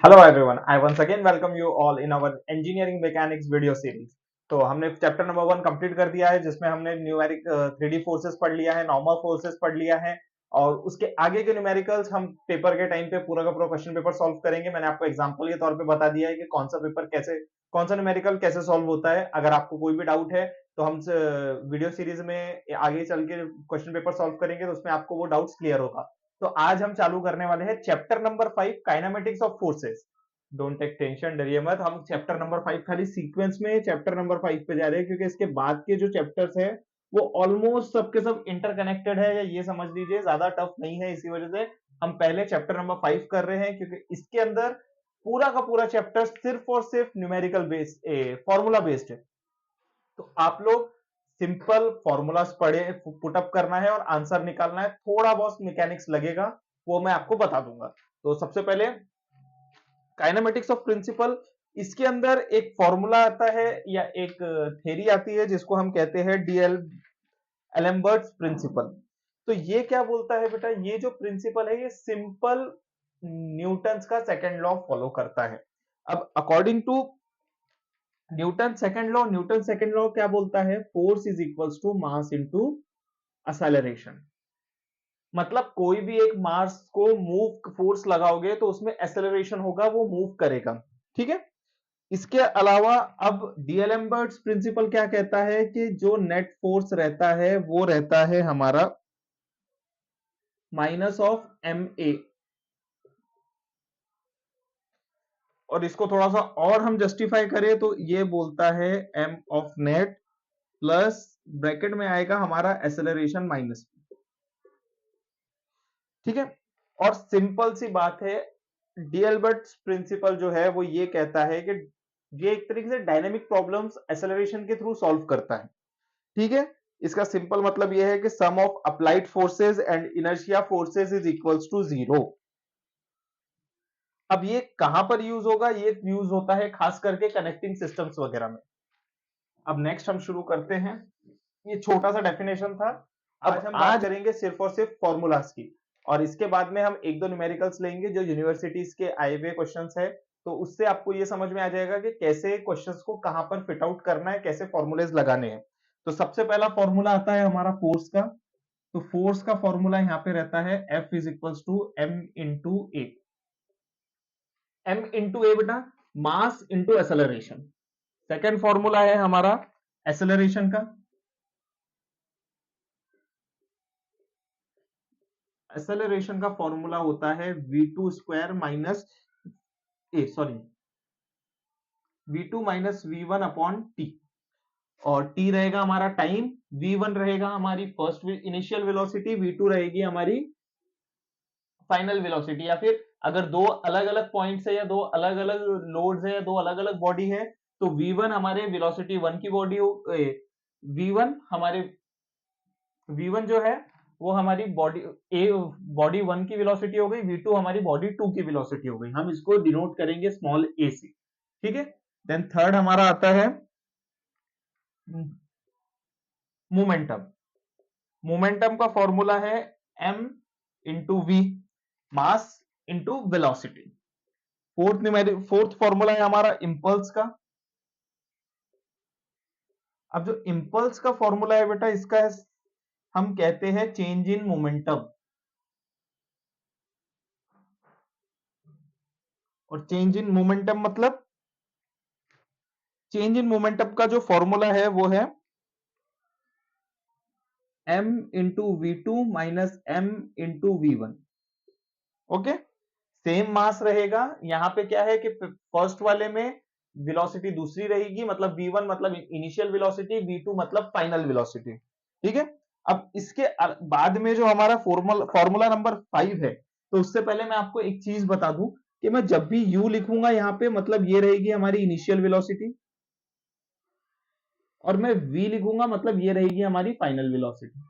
Hello everyone, I once again welcome you all in our engineering mechanics video series. तो हमने chapter number 1 complete कर दिया है, जिसमें हमने न्यूमेरिक 3D फोर्सेस पढ़ लिया है, नॉर्मल फोर्सेस पढ़ लिया है। और उसके आगे के न्यूमेरिकल्स हम पेपर के टाइम पे पूरा का पूरा क्वेश्चन पेपर सॉल्व करेंगे। मैंने आपको एग्जांपल के तौर पे बता दिया है कि कौन सा पेपर कैसे, कौन सा न्यूमेरिकल कैसे सॉल्व होता है। अगर आपको कोई भी डाउट है तो हम वीडियो सीरीज में आगे चल के क्वेश्चन पेपर सॉल्व करेंगे, तो उसमें आपको वो डाउट्स क्लियर होगा। तो आज हम चालू करने वाले हैं chapter number 5, kinematics of forces. Don't take tension, डरिए मत। हम चैप्टर नंबर 5 खाली सीक्वेंस में चैप्टर नंबर 5 पे जा रहे हैं, क्योंकि इसके बाद के जो चैप्टर्स हैं वो ऑलमोस्ट सबके सब इंटरकनेक्टेड है, या ये समझ लीजिए ज्यादा टफ नहीं है। इसी वजह से हम पहले चैप्टर नंबर 5 कर रहे हैं, क्योंकि इसके अंदर पूरा का पूरा चैप्टर सिर्फ और सिर्फ न्यूमेरिकल बेस्ड, फॉर्मूला बेस्ड है। तो आप लोग सिंपल फॉर्मूलाज पढ़े, पुटअप करना है और आंसर निकालना है। थोड़ा बहुत मैकेनिक्स लगेगा, वो मैं आपको बता दूंगा। तो सबसे पहले काइनेमेटिक्स ऑफ प्रिंसिपल, इसके अंदर एक फॉर्मूला आता है या एक थ्योरी आती है, जिसको हम कहते हैं डीएल एलेम्बर्ट्स प्रिंसिपल। तो ये क्या बोलता है बेटा, ये जो प्रिंसिपल है ये सिंपल न्यूटन का सेकंड लॉ फॉलो करता है। अब according to Newton second law क्या बोलता है, force is equals to mass into acceleration. मतलब कोई भी एक मास को मूव फोर्स लगाओगे तो उसमें एक्सेलरेशन होगा, वो मूव करेगा। ठीक है। इसके अलावा अब डीएलेम्बर्ट्स प्रिंसिपल क्या कहता है कि जो नेट फोर्स रहता है वो रहता है हमारा माइनस ऑफ एम ए। और इसको थोड़ा सा और हम जस्टिफाई करें तो ये बोलता है M of net plus bracket में आएगा हमारा एक्सेलरेशन माइनस। ठीक है। और सिंपल सी बात है, डीएल्बर्ट्स प्रिंसिपल जो है वो ये कहता है कि ये एक तरीके से डायनेमिक प्रॉब्लम्स एक्सेलरेशन के थ्रू सॉल्व करता है। ठीक है। इसका सिंपल मतलब यह है कि sum of applied forces and inertia forces is equals to zero. अब ये कहां पर यूज होगा, ये यूज होता है खास करके कनेक्टिंग सिस्टम्स वगैरह में। अब नेक्स्ट हम शुरू करते हैं। ये छोटा सा डेफिनेशन था। अब आज हम बात करेंगे सिर्फ और सिर्फ फॉर्मूलाज की, और इसके बाद में हम एक दो न्यूमेरिकल्स लेंगे जो यूनिवर्सिटीज के आए हुए क्वेश्चंस है। तो उससे आपको ये समझ में आ जाएगा कि कैसे क्वेश्चंस को कहां पर फिट आउट करना है, कैसे फॉर्मूलेज लगाने हैं। तो सबसे पहला फॉर्मूला आता है हमारा फोर्स का। तो फोर्स का फॉर्मूला यहाँ पे रहता है F is equals to M into A. M into A बेटा mass into acceleration. Second formula है हमारा एक्सेलरेशन का। एक्सेलरेशन का फॉर्मूला होता है v2 square minus v2 minus v1 upon T. और टी रहेगा हमारा टाइम, v1 रहेगा हमारी फर्स्ट इनिशियल वेलोसिटी, v2 रहेगी हमारी फाइनल वेलोसिटी। या फिर अगर दो अलग अलग पॉइंट्स है या दो अलग अलग लोड्स है या दो अलग अलग बॉडी है, तो v1 हमारे वेलोसिटी 1 की बॉडी हो, v1 हमारे v1 जो है वो हमारी बॉडी ए बॉडी 1 की वेलोसिटी हो गई, v2 हमारी बॉडी 2 की वेलोसिटी हो गई। हम इसको डिनोट करेंगे स्मॉल ए से। ठीक है। देन थर्ड हमारा आता है मोमेंटम। मोमेंटम का फॉर्मूला है m into V, mass into velocity. Fourth formula है हमारा इंपल्स का। अब जो इंपल्स का फॉर्मूला है बेटा, इसका है, हम कहते हैं चेंज इन मोमेंटम। और चेंज इन मोमेंटम मतलब, चेंज इन मोमेंटम का जो फॉर्मूला है वो है m into V two minus M into V one. Okay. Same mass रहेगा। यहाँ पे क्या है कि फर्स्ट वाले में वेलोसिटी दूसरी रहेगी, मतलब v1 मतलब इनिशियल वेलोसिटी, v2 मतलब फाइनल वेलोसिटी। ठीक है। अब इसके बाद में जो हमारा फॉर्मूला नंबर 5 है, तो उससे पहले मैं आपको एक चीज बता दूं कि मैं जब भी u लिखूंगा यहाँ पे, मतलब ये रहेगी हमारी इनिशियल वेलोसिटी, और मैं v लिखूंगा मतलब ये रहेगी हमारी फाइनल वेलोसिटी।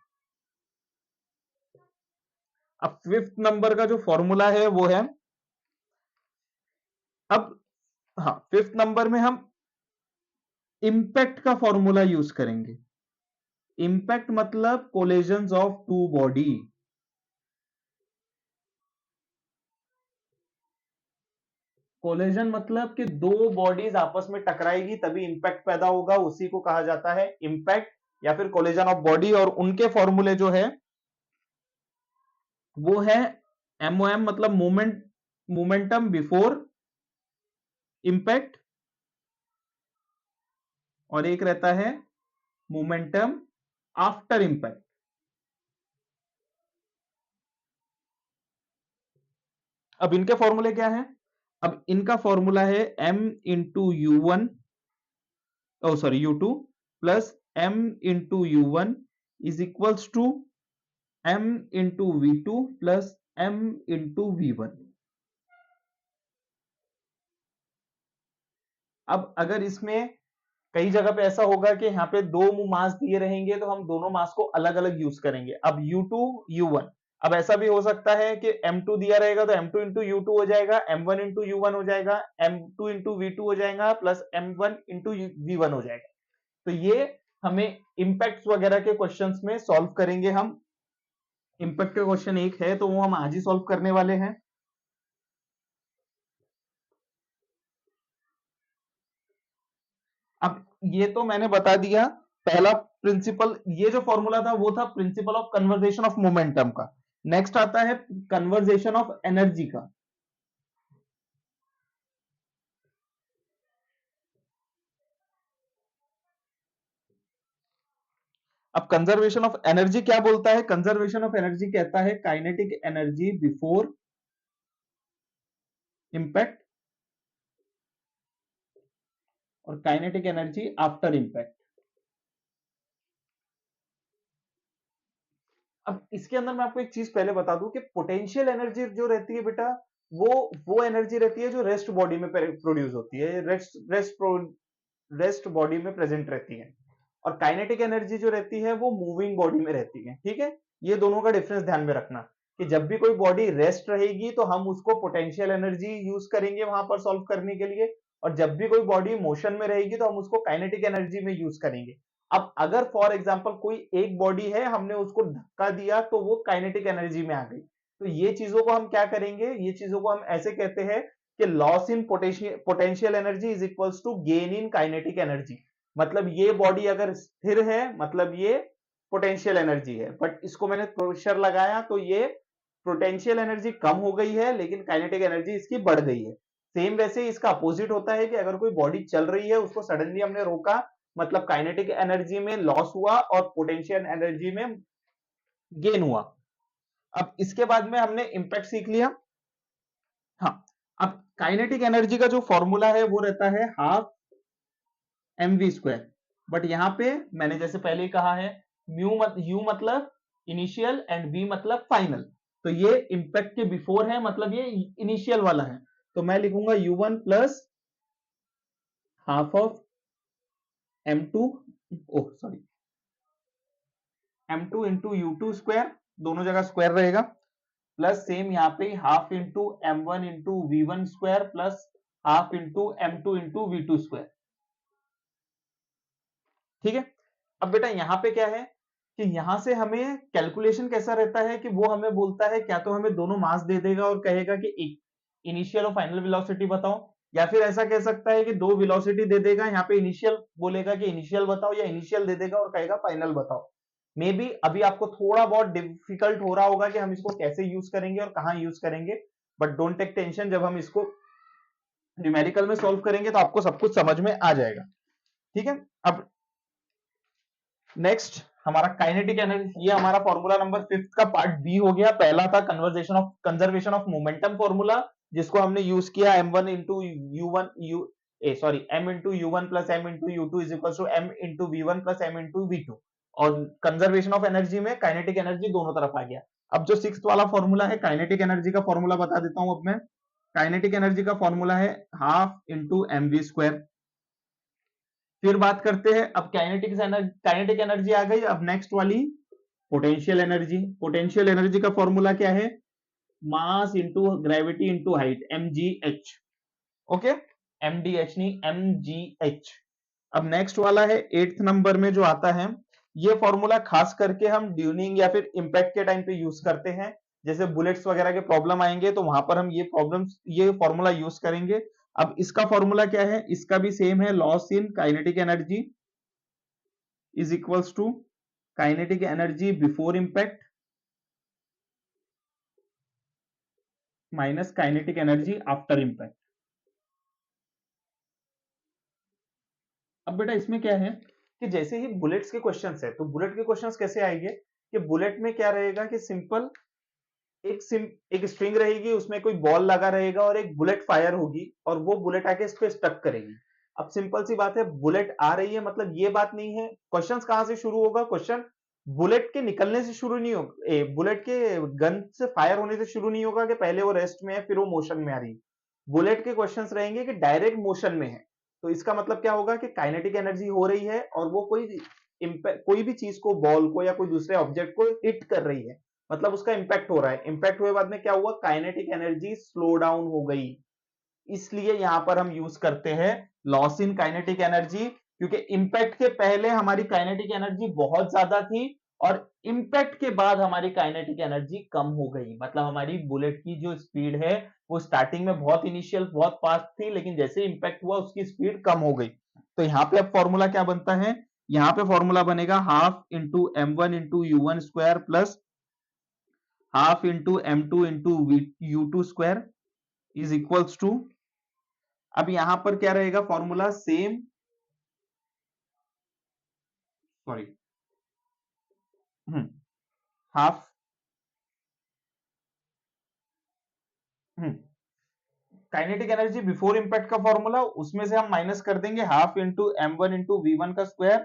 अब फिफ्थ नंबर का जो फॉर्मूला है वो है, अब हाँ, फिफ्थ नंबर में हम इंपैक्ट का फॉर्मूला यूज करेंगे। इंपैक्ट मतलब कोलिजन्स ऑफ टू बॉडी। कोलिजन मतलब कि दो बॉडीज आपस में टकराएगी तभी इंपैक्ट पैदा होगा, उसी को कहा जाता है इंपैक्ट या फिर कोलिजन ऑफ बॉडी। और उनके फॉर्मूले जो है वो है MOM मतलब मोमेंटम बिफोर इंपैक्ट, और एक रहता है मोमेंटम आफ्टर इंपैक्ट। अब इनके फॉर्मूले क्या है? अब इनका फॉर्मूला है m into U1 sorry U2 plus m into U1 is equals to m into V2 plus m into V1। अब अगर इसमें कई जगह पे ऐसा होगा कि यहाँ पे दो मास दिए रहेंगे तो हम दोनों मास को अलग अलग यूज करेंगे। अब U2 U1, अब ऐसा भी हो सकता है कि M2 दिया रहेगा तो M2 इंटू U2 हो जाएगा, M1 इंटू U1 हो जाएगा, M2 इंटू V2 हो जाएगा, प्लस M1 इंटू V1 हो जाएगा। तो ये हमें इंपैक्ट वगैरह के क्वेश्चंस में सॉल्व करेंगे हम। इंपैक्ट का क्वेश्चन एक है तो वो हम आज ही सॉल्व करने वाले हैं। अब ये तो मैंने बता दिया पहला प्रिंसिपल, ये जो फॉर्मूला था वो था principle of conversation of momentum का। नेक्स्ट आता है कन्वर्जेशन ऑफ एनर्जी का। अब कंजर्वेशन ऑफ एनर्जी क्या बोलता है? कंजर्वेशन ऑफ एनर्जी कहता है काइनेटिक एनर्जी बिफोर इंपैक्ट और काइनेटिक एनर्जी आफ्टर इंपैक्ट। अब इसके अंदर मैं आपको एक चीज पहले बता दूं कि पोटेंशियल एनर्जी जो रहती है बेटा, वो एनर्जी रहती है जो रेस्ट बॉडी में प्रोड्यूस होती है, रेस्ट बॉडी में प्रेजेंट रहती है। और काइनेटिक एनर्जी जो रहती है वो मूविंग बॉडी में रहती है। ठीक है, ये दोनों का डिफरेंस ध्यान में रखना कि जब भी कोई बॉडी रेस्ट रहेगी तो हम उसको पोटेंशियल एनर्जी यूज करेंगे वहां पर सॉल्व करने के लिए, और जब भी कोई बॉडी मोशन में रहेगी तो हम उसको काइनेटिक एनर्जी में यूज करेंगे। अब अगर फॉर एग्जांपल कोई एक बॉडी है, हमने उसको धक्का दिया तो वो काइनेटिक एनर्जी में आ गई, तो ये चीजों को हम क्या करेंगे, ये चीजों को हम ऐसे कहते हैं कि loss in potential energy is equals to gain in kinetic energy. मतलब ये बॉडी अगर स्थिर है मतलब ये पोटेंशियल एनर्जी है, बट इसको मैंने प्रेशर लगाया तो ये पोटेंशियल एनर्जी कम हो गई है लेकिन काइनेटिक एनर्जी इसकी बढ़ गई है। सेम वैसे इसका अपोजिट होता है कि अगर कोई बॉडी चल रही है उसको सडनली हमने रोका मतलब काइनेटिक एनर्जी में लॉस हुआ और पोटेंशियल एनर्जी में गेन हुआ। अब इसके बाद में हमने इंपैक्ट सीख लिया। हाँ, अब काइनेटिक एनर्जी का जो फॉर्मूला है वो रहता है हाफ mv²। बट यहां पे मैंने जैसे पहले ही कहा है यू मतलब इनिशियल एंड v मतलब फाइनल, तो ये इंपैक्ट के बिफोर है मतलब ये इनिशियल वाला है, तो मैं लिखूंगा U1 plus half of M2 sorry M2 into U2², दोनों जगह स्क्वायर रहेगा, प्लस सेम यहाँ पे half into M1 into V1² plus half into M2 into V2²। ठीक है, अब बेटा यहां पे क्या है कि यहां से हमें कैलकुलेशन कैसा रहता है कि वो हमें बोलता है क्या तो हमें दोनों मास दे देगा और कहेगा कि इनिशियल और फाइनल वेलोसिटी बताओ, या फिर ऐसा कह सकता है कि दो वेलोसिटी दे देगा, यहाँ पे इनिशियल बोलेगा कि इनिशियल बताओ, या इनिशियल दे देगा और कहेगा फाइनल बताओ। मे बी अभी आपको थोड़ा बहुत डिफिकल्ट हो रहा होगा कि हम इसको कैसे यूज करेंगे और कहां यूज करेंगे, बट डोंट टेक टेंशन, जब हम इसको न्यूमेरिकल में सॉल्व करेंगे तो आपको सब कुछ समझ में आ जाएगा। ठीक है, अब नेक्स्ट हमारा काइनेटिक एनर्जी, ये हमारा फॉर्मूला नंबर 5 का पार्ट बी हो गया। पहला था कंजर्वेशन ऑफ मोमेंटम फॉर्मूला, जिसको हमने यूज किया m1 into u1 m into u1 plus m into u2 is equal to m into v1 plus m into v2, और कंजर्वेशन ऑफ एनर्जी में काइनेटिक एनर्जी दोनों तरफ आ गया। अब जो 6th वाला फॉर्मूला है काइनेटिक एनर्जी का फॉर्मूला बता देता हूं। अब मैं काइनेटिक एनर्जी का फॉर्मूला है हाफ इंटू mv²। फिर बात करते हैं, अब काइनेटिक एनर्जी आ गई। अब नेक्स्ट वाली पोटेंशियल एनर्जी। पोटेंशियल एनर्जी का फॉर्मूला क्या है? Mass into gravity into height, mgh। Okay, mdh नहीं mgh। अब नेक्स्ट वाला है 8th नंबर में जो आता है, ये फॉर्मूला खास करके हम ड्यूनिंग या फिर इंपैक्ट के टाइम पे यूज करते हैं। जैसे बुलेट्स वगैरह के प्रॉब्लम आएंगे तो वहां पर हम ये फॉर्मूला यूज करेंगे। अब इसका फॉर्मूला क्या है, इसका भी सेम है, loss in kinetic energy is equals to kinetic energy before impact minus kinetic energy after impact. अब बेटा इसमें क्या है कि जैसे ही बुलेट्स के क्वेश्चंस है, तो बुलेट के क्वेश्चंस कैसे आएंगे कि बुलेट में क्या रहेगा कि सिंपल एक स्ट्रिंग रहेगी, उसमें कोई बॉल लगा रहेगा और एक बुलेट फायर होगी और वो बुलेट आके इस पे स्टक करेगी। अब सिंपल सी बात है, बुलेट आ रही है मतलब ये बात नहीं है। क्वेश्चंस कहां से शुरू होगा, क्वेश्चन बुलेट के निकलने से शुरू नहीं होगा, बुलेट के गन से फायर होने से शुरू नहीं होगा कि पहले वो रेस्ट में है फिर वो मोशन में आ रही है। बुलेट के क्वेश्चंस रहेंगे कि डायरेक्ट मोशन में है। तो इसका मतलब क्या होगा कि काइनेटिक एनर्जी हो रही है और वो कोई भी चीज को, बॉल को या कोई दूसरे ऑब्जेक्ट को हिट कर रही है, मतलब उसका इंपैक्ट हो रहा है। इंपैक्ट हुए बाद में क्या हुआ, काइनेटिक एनर्जी स्लो डाउन हो गई। इसलिए यहां पर हम यूज करते हैं लॉस इन काइनेटिक एनर्जी, क्योंकि इंपैक्ट के पहले हमारी काइनेटिक एनर्जी बहुत ज्यादा थी और इंपैक्ट के बाद हमारी काइनेटिक एनर्जी कम हो गई। मतलब हमारी बुलेट की जो स्पीड है वो स्टार्टिंग में बहुत इनिशियल बहुत फास्ट थी, लेकिन जैसे इंपैक्ट हुआ उसकी स्पीड कम हो गई। तो यहां पे अब फॉर्मूला क्या बनता है, यहां पे फॉर्मूला बनेगा half into m1 into u1 square plus half into m2 into u2 square is equals to, अब यहां पर क्या रहेगा formula same, sorry, half kinetic energy before impact का फॉर्मूला, उसमें से हम माइनस कर देंगे half into m1 into v1 का square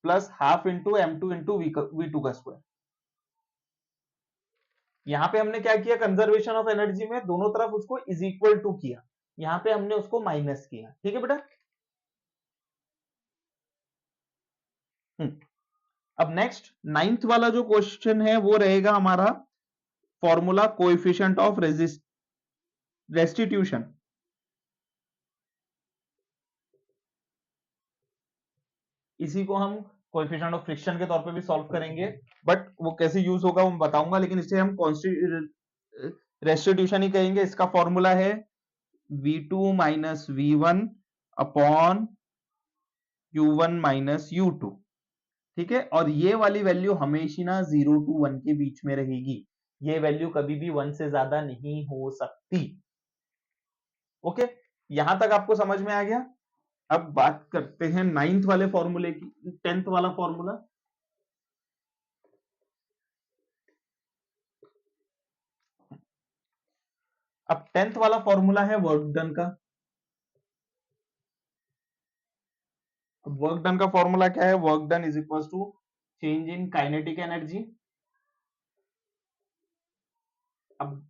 plus half into m2 into v2 का स्क्वायर। यहां पे हमने क्या किया, कंजर्वेशन ऑफ एनर्जी में दोनों तरफ उसको इज इक्वल टू किया, यहां पे हमने उसको माइनस किया। ठीक है बेटा। अब नेक्स्ट नाइन्थ वाला जो क्वेश्चन है वो रहेगा हमारा फॉर्मूला कोएफिशिएंट ऑफ रेस्टिट्यूशन। इसी को हम कोएफिशिएंट ऑफ फ्रिक्शन के तौर पे भी सॉल्व करेंगे, बट वो कैसे यूज होगा वो मैं बताऊंगा, लेकिन इसे हम रेस्टिट्यूशन ही कहेंगे। इसका फॉर्मूला है v2 minus v1 upon u1 minus u2। ठीक है, और ये वाली वैल्यू हमेशा ना 0 टू 1 के बीच में रहेगी, ये वैल्यू कभी भी 1 से ज्यादा नहीं हो सकती। ओके, यहां तक आपको समझ में आ गया। अब बात करते हैं नाइन्थ वाले फॉर्मूले की, टेंथ वाला फॉर्मूला। अब टेंथ वाला फॉर्मूला है वर्क डन का। वर्क डन का फॉर्मूला क्या है, work done is equal to change in kinetic energy. अब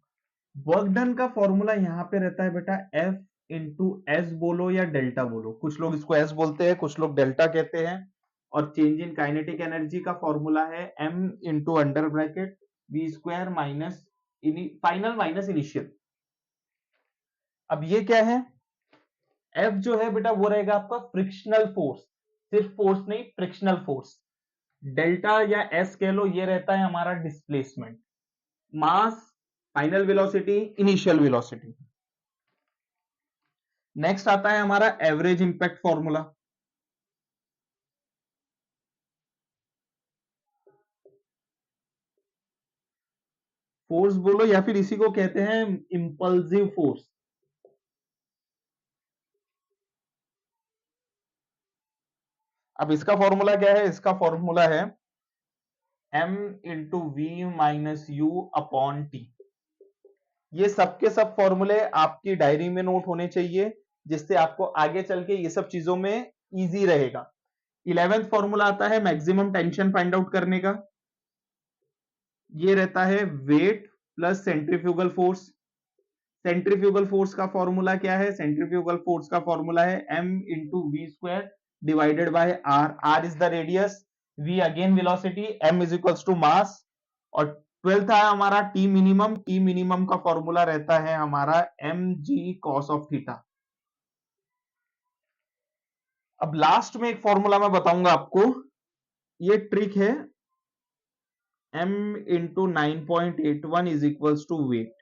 वर्क डन का फॉर्मूला यहां पे रहता है बेटा एफ इंटू एस बोलो या डेल्टा बोलो, कुछ लोग इसको एस बोलते हैं कुछ लोग डेल्टा कहते हैं। और चेंज इन काइनेटिक एनर्जी का फॉर्मूला है M into under bracket B square minus final minus initial. अब ये क्या है, एफ जो है बेटा वो रहेगा आपका फ्रिक्शनल फोर्स, सिर्फ फोर्स नहीं फ्रिक्शनल फोर्स। डेल्टा या एस कह लो, ये रहता है हमारा displacement. Mass, final velocity, initial velocity. Next आता है हमारा एवरेज इंपैक्ट फॉर्मूला। फोर्स बोलो या फिर इसी को कहते हैं इंपल्सिव फोर्स। अब इसका फॉर्मूला क्या है, इसका फॉर्मूला है m into V minus U upon T. ये सबके सब फॉर्मूले आपकी डायरी में नोट होने चाहिए, जिससे आपको आगे चल के ये सब चीजों में इजी रहेगा। 11th फॉर्मूला आता है मैक्सिमम टेंशन फाइंड आउट करने का। ये रहता है weight plus centrifugal force. Centrifugal force का फॉर्मूला क्या है, सेंट्रीफ्यूगल फोर्स का फॉर्मूला है m into V square divided by R. R is the radius, v again velocity, m is equals to mass. और 12th है हमारा टी मिनिमम। टी मिनिमम का formula रहता है हमारा M G cos of theta. अब last में एक फॉर्मूला मैं बताऊंगा आपको, ये ट्रिक है m into 9.81 is equals to weight.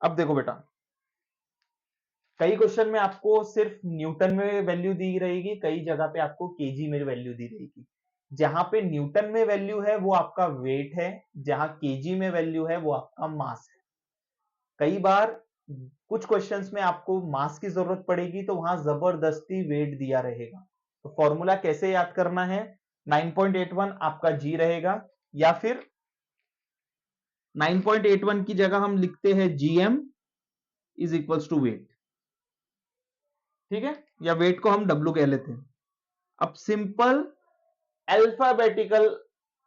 अब देखो बेटा, कई क्वेश्चन में आपको सिर्फ न्यूटन में वैल्यू दी रहेगी, कई जगह पे आपको केजी में वैल्यू दी रहेगी। जहां पे न्यूटन में वैल्यू है वो आपका वेट है, जहां केजी में वैल्यू है वो आपका मास है। कई बार कुछ क्वेश्चंस में आपको मास की जरूरत पड़ेगी तो वहां जबरदस्ती वेट दिया रहेगा। तो फॉर्मूला कैसे याद करना है, 9.81 आपका जी रहेगा, या फिर 9.81 की जगह हम लिखते हैं GM is equals to weight. ठीक है, या वेट को हम डब्ल्यू कह लेते हैं। अब सिंपल अल्फाबेटिकल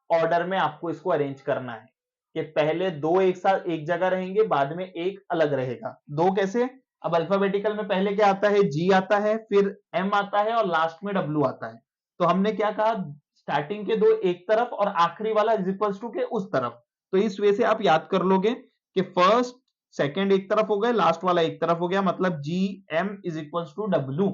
ऑर्डर में आपको इसको अरेंज करना है कि पहले दो एक साथ एक जगह रहेंगे, बाद में एक अलग रहेगा। दो कैसे, अब अल्फाबेटिकल में पहले क्या आता है, जी आता है, फिर एम आता है और लास्ट में डब्ल्यू आता है। तो हमने क्या कहा, स्टार्टिंग के दो एक तरफ और आखिरी वाला इज इक्वल्स टू के उस तरफ। तो इस वे से आप याद कर लोगे कि फर्स्ट सेकंड एक तरफ हो गए, लास्ट वाला एक तरफ हो गया, मतलब G M is equals to W.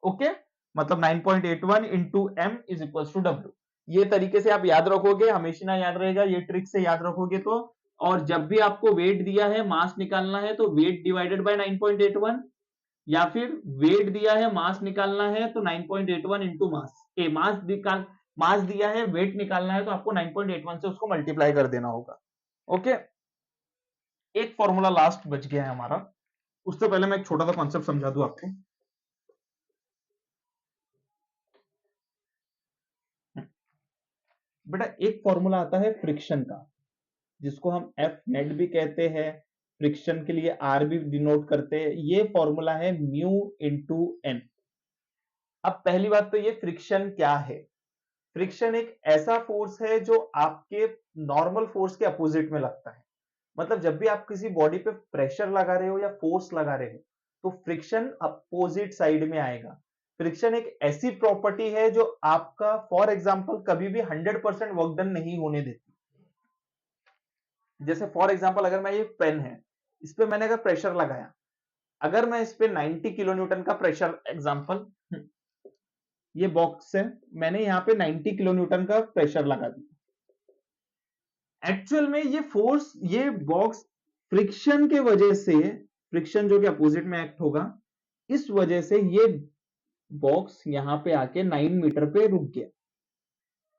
Okay, मतलब 9.81 into M is equals to W. ये तरीके से आप याद रखोगे, हमेशा याद रहेगा, ये ट्रिक से याद रखोगे तो। और जब भी आपको वेट दिया है, मास निकालना है, तो वेट डिवाइडेड बाय 9.81, या फिर वेट दिया है मास निकालना है तो 9.81 इंटू मास, मास दिया है वेट निकालना है तो आपको 9.81 से उसको मल्टीप्लाई कर देना होगा। ओके, एक फॉर्मूला लास्ट बच गया है हमारा, उससे पहले मैं एक छोटा सा कॉन्सेप्ट समझा दूं आपको। बेटा, एक फॉर्मूला आता है फ्रिक्शन का, जिसको हम एफ नेट भी कहते हैं, फ्रिक्शन के लिए आर भी डिनोट करते हैं। ये फॉर्मूला है म्यू इंटू एन। अब पहली बात तो ये फ्रिक्शन क्या है। फ्रिक्शन एक ऐसा फोर्स है जो आपके नॉर्मल फोर्स के अपोजिट में लगता है। मतलब जब भी आप किसी बॉडी पे प्रेशर लगा रहे हो या फोर्स लगा रहे हो तो फ्रिक्शन अपोजिट साइड में आएगा। फ्रिक्शन एक ऐसी प्रॉपर्टी है जो आपका फॉर एग्जांपल कभी भी 100% वर्क डन नहीं होने देती। जैसे फॉर एग्जांपल अगर मैं, ये पेन है, इस पे मैंने अगर प्रेशर लगाया, अगर मैं इस पे 90 किलो न्यूटन का प्रेशर, एग्जांपल ये बॉक्स है, मैंने यहाँ पे 90 किलो न्यूटन का प्रेशर लगा दिया। एक्चुअल में ये फोर्स, ये बॉक्स फ्रिक्शन के वजह से, फ्रिक्शन जो कि अपोजिट में एक्ट होगा, इस वजह से ये बॉक्स यहां पे आके 9 मीटर पे रुक गया।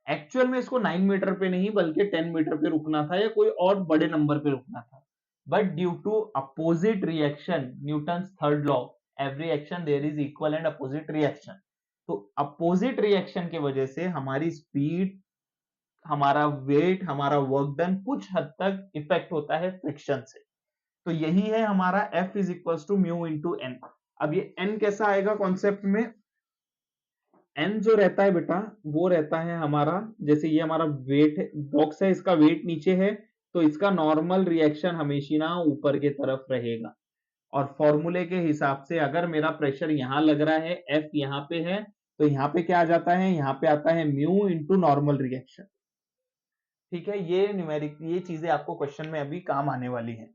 एक्चुअल में इसको 9 मीटर पे नहीं बल्कि 10 मीटर पे रुकना था या कोई और बड़े नंबर पे रुकना था, but due to opposite reaction, Newton's third law, every action there is equal and opposite reaction. तो अपोजिट रिएक्शन की वजह से हमारी स्पीड, हमारा वेट, हमारा वर्क डन कुछ हद तक इफेक्ट होता है फ्रिक्शन से। तो यही है हमारा F is equal to mu into N. अब ये n कैसा आएगा कॉन्सेप्ट में, n जो रहता है बेटा वो रहता है हमारा, जैसे ये हमारा वेट है, बॉक्स है, इसका वेट नीचे है, तो इसका नॉर्मल रिएक्शन हमेशा ऊपर के तरफ रहेगा। और फॉर्मूले के हिसाब से अगर मेरा प्रेशर यहां लग रहा है, F यहां पे है, तो यहाँ पे क्या आ जाता है, यहाँ पे आता है म्यू इंटू नॉर्मल रिएक्शन। ठीक है, ये न्यूमेरिक, ये चीजें आपको क्वेश्चन में अभी काम आने वाली हैं।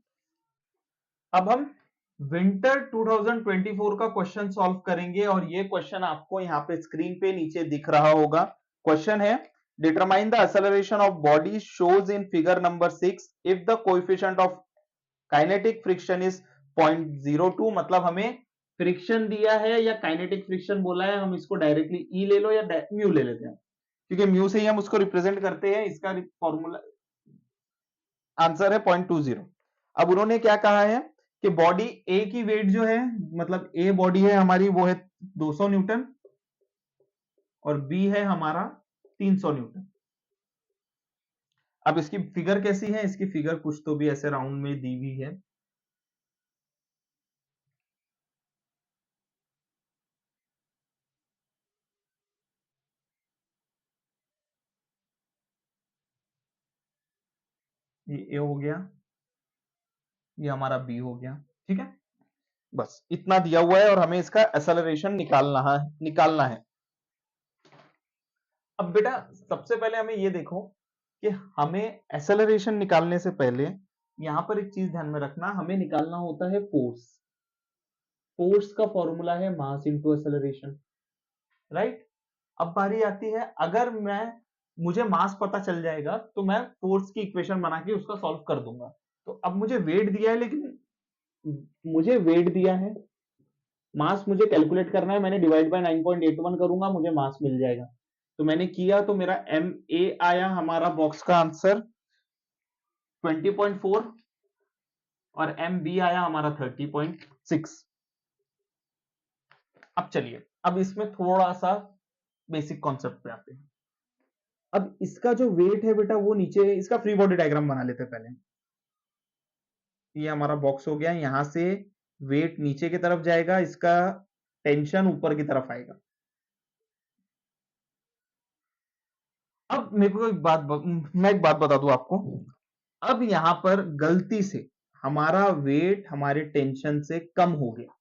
अब हम विंटर 2024 का क्वेश्चन सॉल्व करेंगे, और ये क्वेश्चन आपको यहाँ पे स्क्रीन पे नीचे दिख रहा होगा। क्वेश्चन है, determine the acceleration of body shows in figure number 6 if the coefficient of kinetic friction is 0.02। मतलब हमें फ्रिक्शन दिया है या काइनेटिक फ्रिक्शन बोला है, हम इसको डायरेक्टली ई ले लो या म्यू ले लेते हैं, क्योंकि म्यू से ही हम उसको रिप्रेजेंट करते हैं। इसका फॉर्मूला आंसर है 0.20। अब उन्होंने क्या कहा है कि बॉडी ए की वेट जो है, मतलब ए बॉडी है हमारी, वो है 200 न्यूटन, और बी है हमारा 300 न्यूटन। अब इसकी फिगर कैसी है, इसकी फिगर कुछ तो भी ऐसे राउंड में दी हुई है। ये ए हो गया, ये हमारा बी हो गया। ठीक है, बस इतना दिया हुआ है और हमें इसका एक्सेलरेशन निकालना है। अब बेटा सबसे पहले हमें ये देखो कि हमें एक्सेलरेशन निकालने से पहले यहां पर एक चीज ध्यान में रखना, हमें निकालना होता है फोर्स। फोर्स का फॉर्मूला है मास इंटू एक्सेलरेशन, राइट। अब बारी आती है, अगर मैं मुझे मास पता चल जाएगा तो मैं फोर्स की इक्वेशन बना के उसका सॉल्व कर दूंगा। तो अब मुझे वेट दिया है, लेकिन मुझे वेट दिया है, मास मुझे कैलकुलेट करना है, मैंने डिवाइड बाय 9.81 करूंगा, मुझे मास मिल जाएगा। तो मैंने किया, तो मेरा एम ए आया हमारा बॉक्स का आंसर 20.4 और एम बी आया हमारा 30.6। अब चलिए, अब इसमें थोड़ा सा बेसिक कॉन्सेप्ट पे आते हैं। अब इसका जो वेट है बेटा वो नीचे, इसका फ्री बॉडी डायग्राम बना लेते हैं पहले। ये हमारा बॉक्स हो गया, यहां से वेट नीचे की तरफ जाएगा, इसका टेंशन ऊपर की तरफ आएगा। अब मेरे को मैं एक बात बता दूं आपको। अब यहां पर गलती से हमारा वेट हमारे टेंशन से कम हो गया,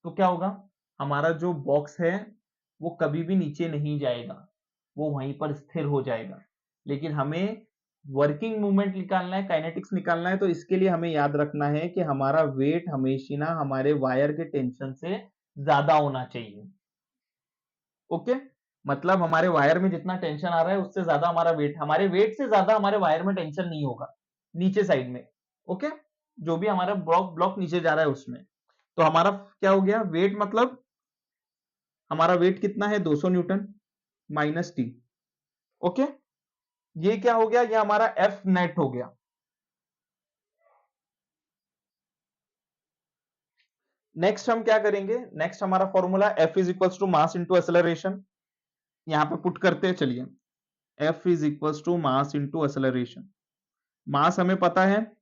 तो क्या होगा, हमारा जो बॉक्स है वो कभी भी नीचे नहीं जाएगा, वो वहीं पर स्थिर हो जाएगा। लेकिन हमें वर्किंग मूवमेंट निकालना है, काइनेटिक्स निकालना है, तो इसके लिए हमें याद रखना है कि हमारा वेट हमेशा हमारे वायर के टेंशन से ज्यादा होना चाहिए। ओके, मतलब हमारे वायर में जितना टेंशन आ रहा है उससे ज्यादा हमारा वेट, हमारे वेट से ज्यादा हमारे वायर में टेंशन नहीं होगा नीचे साइड में। ओके, जो भी हमारा ब्लॉक ब्लॉक नीचे जा रहा है उसमें। तो हमारा क्या हो गया, वेट मतलब हमारा वेट कितना है, 200 न्यूटन माइनस टी। ओके, ये क्या हो गया, ये हमारा एफ नेट हो गया। नेक्स्ट हम क्या करेंगे, नेक्स्ट हमारा formula F is equals to mass into acceleration, यहां पे पुट करते हैं। चलिए, F is equals to mass into acceleration. Mass हमें पता है,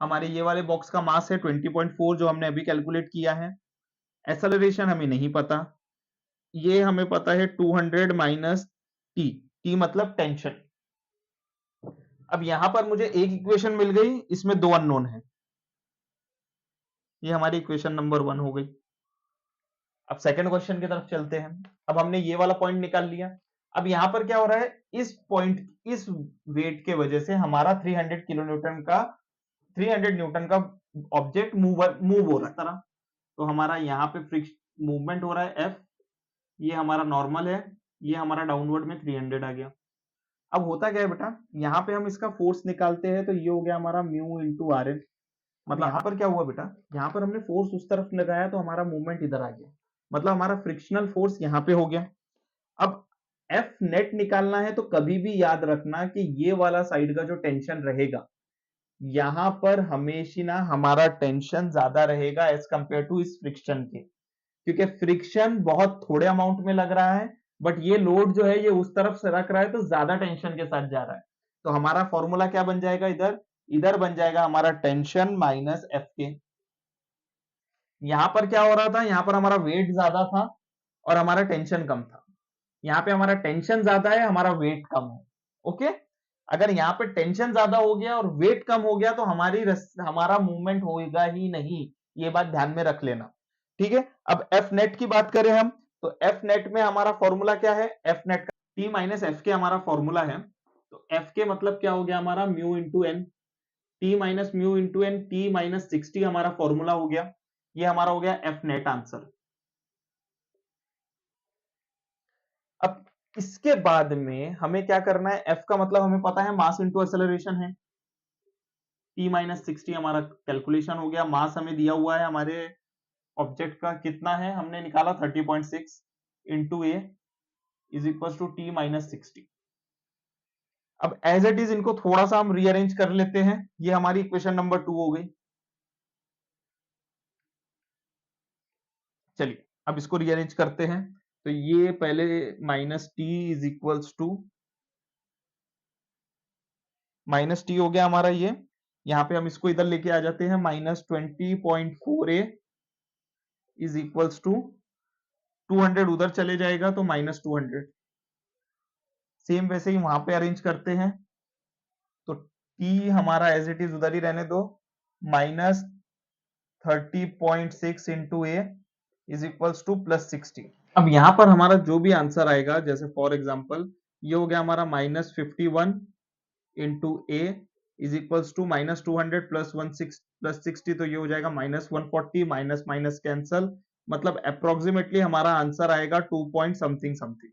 हमारे ये वाले बॉक्स का मास है 20.4 जो हमने अभी कैलकुलेट किया है। एक्सेलरेशन हमें नहीं पता, ये हमें पता है 200 माइनस टी, टी मतलब टेंशन। अब यहां पर मुझे एक इक्वेशन मिल गई, इसमें दो अननोन है, ये हमारी इक्वेशन नंबर 1 हो गई। अब सेकंड क्वेश्चन की तरफ चलते हैं। अब हमने ये वाला पॉइंट निकाल लिया। अब यहां पर क्या हो रहा है, इस पॉइंट, इस वेट के वजह से हमारा 300 किलो न्यूटन का 300 न्यूटन का ऑब्जेक्ट मूव हो रहा है तरह। तो हमारा यहाँ पे फ्रिक्शन मूवमेंट हो रहा है एफ, ये हमारा नॉर्मल है, ये हमारा डाउनवर्ड में 300 आ गया। अब होता क्या है बेटा, यहाँ पे हम इसका फोर्स निकालते हैं, तो ये हो गया हमारा म्यू इंटू आर एन। मतलब यहाँ पर क्या हुआ बेटा, यहाँ पर हमने फोर्स उस तरफ लगाया तो हमारा मूवमेंट इधर आ गया, मतलब हमारा फ्रिक्शनल फोर्स यहाँ पे हो गया। अब एफ नेट निकालना है, तो कभी भी याद रखना कि ये वाला साइड का जो टेंशन रहेगा, यहां पर हमेशा ना हमारा टेंशन ज्यादा रहेगा एज कंपेयर टू इस फ्रिक्शन के, क्योंकि फ्रिक्शन बहुत थोड़े अमाउंट में लग रहा है, बट ये लोड जो है ये उस तरफ से रख रहा है तो ज्यादा टेंशन के साथ जा रहा है। तो हमारा फॉर्मूला क्या बन जाएगा, इधर इधर बन जाएगा हमारा टेंशन माइनस एफ के। यहां पर क्या हो रहा था, यहां पर हमारा वेट ज्यादा था और हमारा टेंशन कम था। यहाँ पे हमारा टेंशन ज्यादा है, हमारा वेट कम है। ओके, अगर यहाँ पे टेंशन ज्यादा हो गया और वेट कम हो गया तो हमारा मूवमेंट होगा ही नहीं, ये बात ध्यान में रख लेना। ठीक है, अब एफ नेट की बात करें हम, तो एफ नेट में हमारा फॉर्मूला क्या है, एफ नेट का टी माइनस एफ के हमारा फॉर्मूला है। तो एफ के मतलब क्या हो गया हमारा, mu into N, T minus mu into N, T minus 60 हमारा फॉर्मूला हो गया। ये हमारा हो गया एफ नेट आंसर। अब इसके बाद में हमें क्या करना है, एफ का मतलब हमें पता है मास इंटू एक्सेलरेशन है, टी माइनस 60 हमारा कैलकुलेशन हो गया। मास हमें दिया हुआ है हमारे ऑब्जेक्ट का, कितना है हमने निकाला 30.6 into A is equal to T minus 60। अब एज इट इज इनको थोड़ा सा हम रीअरेंज कर लेते हैं, ये हमारी इक्वेशन नंबर 2 हो गई। चलिए अब इसको रीअरेंज करते हैं, तो ये पहले minus T is equals to, minus T हो गया हमारा ये, यहाँ पे हम इसको इधर लेके आ जाते हैं, -20.4a इज इक्वल्स टू 200 उधर चले जाएगा तो -200। सेम वैसे ही वहां पे अरेंज करते हैं, तो टी हमारा एज इट इज उधर ही रहने दो, -30.6 into A is equals to +60। अब यहां पर हमारा जो भी आंसर आएगा, जैसे फॉर एग्जांपल ये हो गया हमारा -51 into A is equals to -200 +60, तो ये हो जाएगा -140, माइनस माइनस कैंसल, मतलब अप्रोक्सीमेटली हमारा आंसर आएगा 2 पॉइंट समथिंग समथिंग।